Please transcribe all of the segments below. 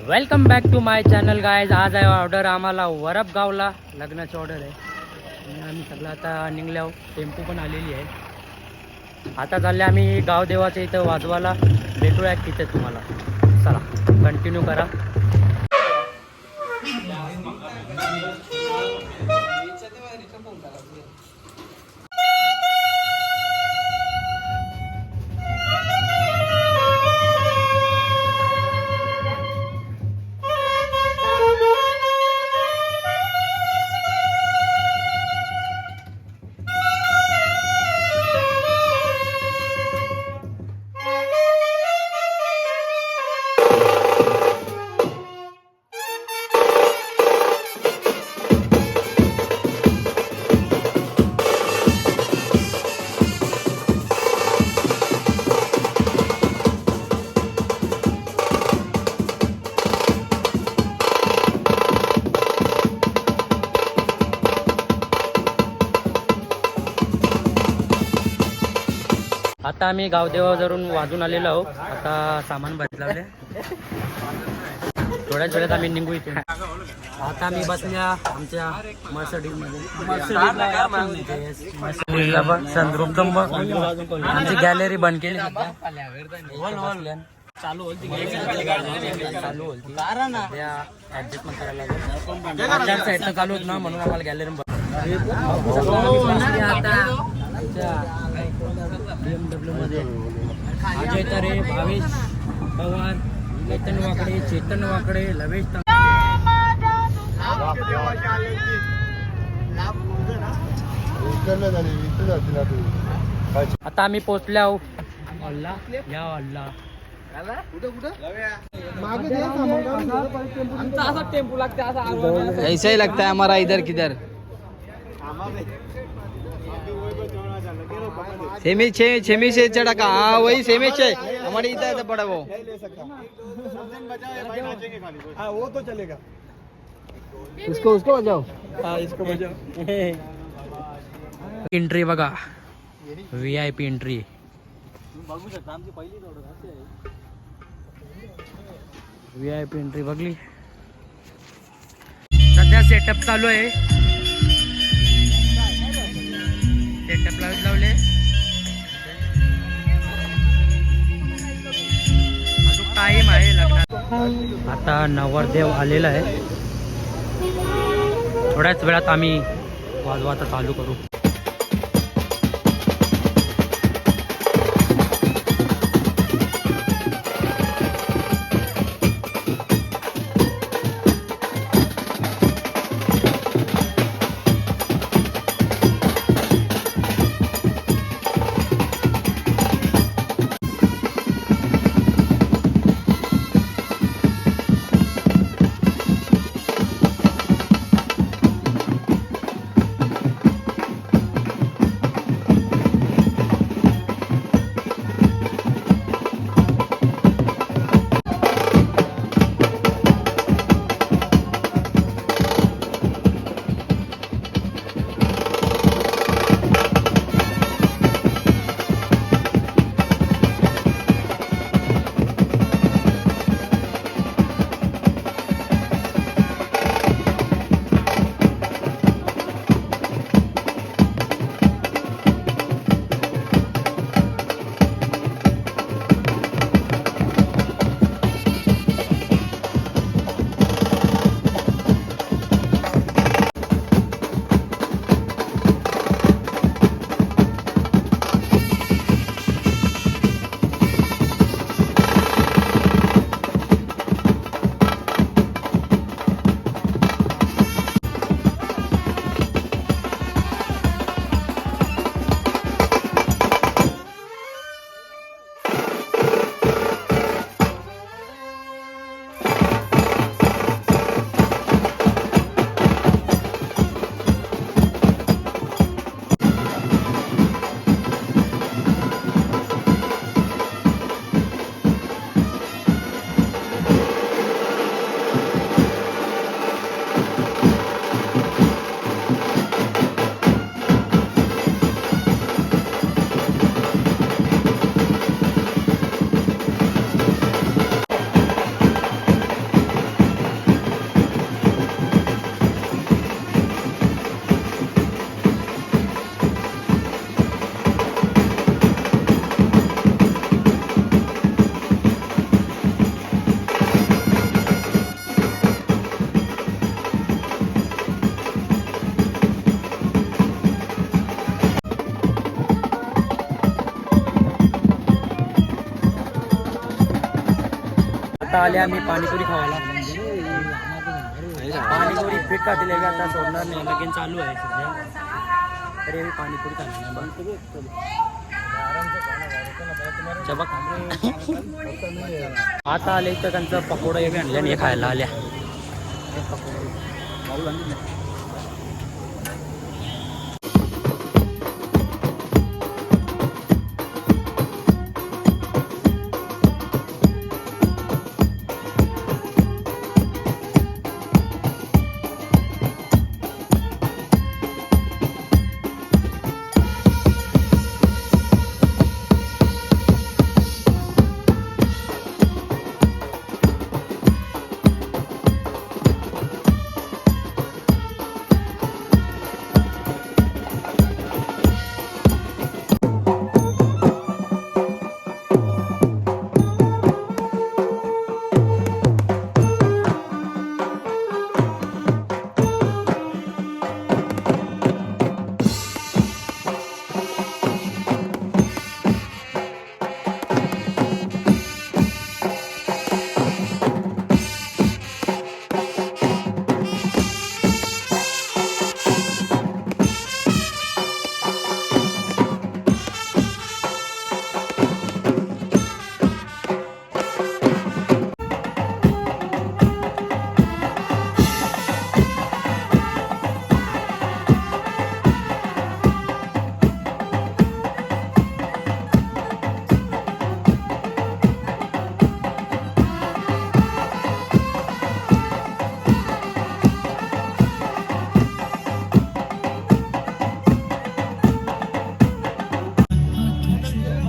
Welcome back to my channel guys. आज आहे order आम्हाला वरपगावला लग्नाची ऑर्डर आहे आणि आम्ही सगळं आता निघल्यावर टेम्पो पण आलेली आहे. आता चालले आम्ही गावदेवाच्या इथं वाजवाला. भेटूया तिथे तुम्हाला. चला कंटिन्यू करा. आता आम्ही गावदेवावरून वाजून आलेलो आहोत. आता सामान बदलावले. थोड्याच वेळात आम्ही निघू इथे. आता आम्ही बसल्या आमच्या मर्सडीजमध्ये. आमची गॅलरी बंद केली. चालू होती ऍडजस्टमेंट करायला लागेल. साईडनं चालू होत ना, म्हणून आम्हाला गॅलरी BMW मध्ये अजय तरे, भावेश पवार, चेतन वाकडे, लवेश. आता आम्ही पोचल्या आहोत. अल्लाह या अल्लाह. ऐसा ही लगता है हमारा इधर किधर. सेमी से चढ़ा का. हाँ वही सेमी से हमारे इधर पड़ा वो. वो तो चलेगा. उसको बजाओ. हाँ इसको बजाओ. एंट्री बघा. VIP entry. VIP एंट्री बघली. सध्या सेटअप चालू आहे. सेटअप लावले. अजून टाइम आहे लग्नात. आता नवरदेव आलेला आहे. थोड्याच वेळात आम्ही वाजवायला चालू करू. आले आम्ही पाणीपुरी खावायला. पाणीपुरी फिट काढली आहे, आता सोडणार नाही, लगेच चालू आहे सध्या. तरी आम्ही पाणीपुरी खाल्ली आता आले तर त्यांचं पकोडा हे आणले आणि हे खायला आल्या.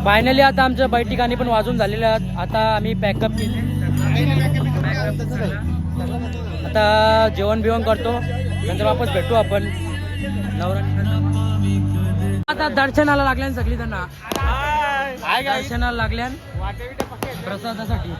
फायनली आता आमच्या बैठिकाणी पण वाजून झालेलं आहेत. आता आम्ही पॅकअप केले, आता जेवण बिवण करतो, नंतर वापस भेटू आपण. आता दर्शनाला लागल्यान सगळी त्यांना दर्शनाला लागल्यान प्रसादासाठी.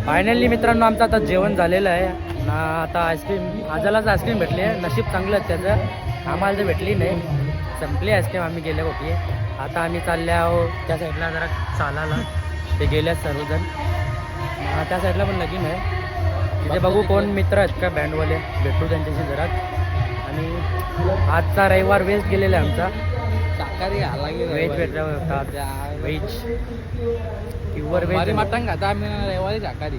फायनली मित्रांनो आमचं आता जेवण झालेलं आहे ना. आता आईस्क्रीम आजालाच आईस्क्रीम भेटली आहे, नशीब चांगलं आहे त्याचं, आम्हाला तर भेटली नाही, संपली आईस्क्रीम आम्ही गेले होती. आता आम्ही चालले आहो त्या साईडला जरा चालायला, ते गेल्यात सर्वजण. त्या साईडला पण लगीन आहे, तिथे बघू कोण मित्र आहेत का बँडवाले, भेटू त्यांच्याशी जरा. आणि आजचा रविवार वेज गेलेला आहे आमचा, व्हेज भेटला होता, व्हेज प्युअर व्हेज मटण खाता आम्ही रविवारी शाकाहारी.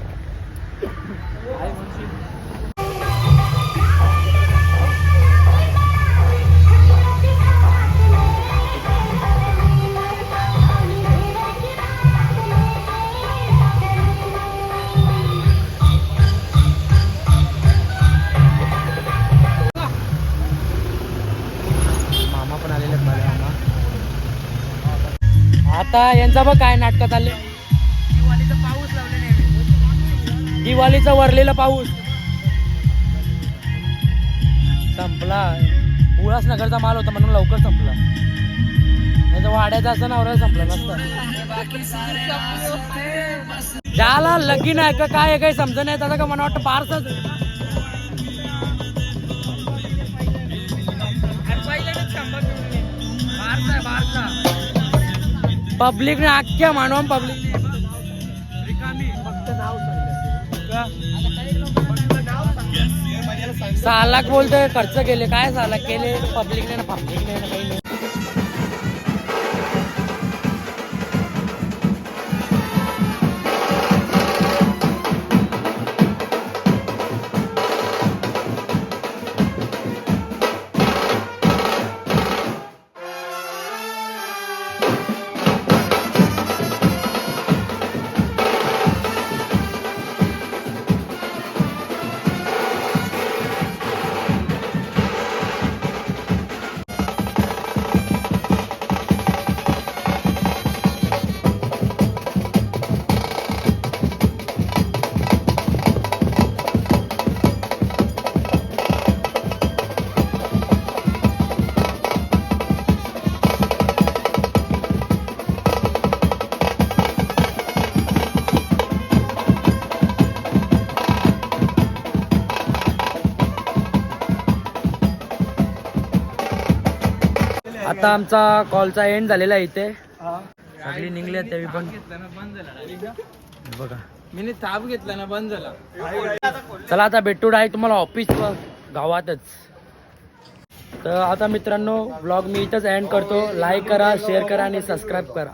आता यांचा बघ काय नाटक चालले. दिवाळीचा पाऊस लावले, दिवाळीचा वरलेला पाऊस संपला. उल्हासनगरचा माल होता म्हणून लवकर संपला, नाही तर वाड्याचा असं नवरा संपला नसतं. ज्याला लगीन आहे का काय काही समज नाही त्याचा का, मला वाटतं बारसच पब्लिक ने अख्ख्या मानव पब्लिक फक्त नाव 6 लाख बोलतोय खर्च केले, काय 6 लाख केले पब्लिकने ना काही नाही. आता आमचा कॉलचा एंड झालेला आहे इथे. सगळी निघली तरी पण बघा मी ताप घेतला ना बंद झाला. चला आता भेटू आहे तुम्हाला ऑफिस गावातच. तर आता मित्रांनो ब्लॉग मी इथंच एंड करतो. लाईक करा, शेअर करा आणि सबस्क्राईब करा.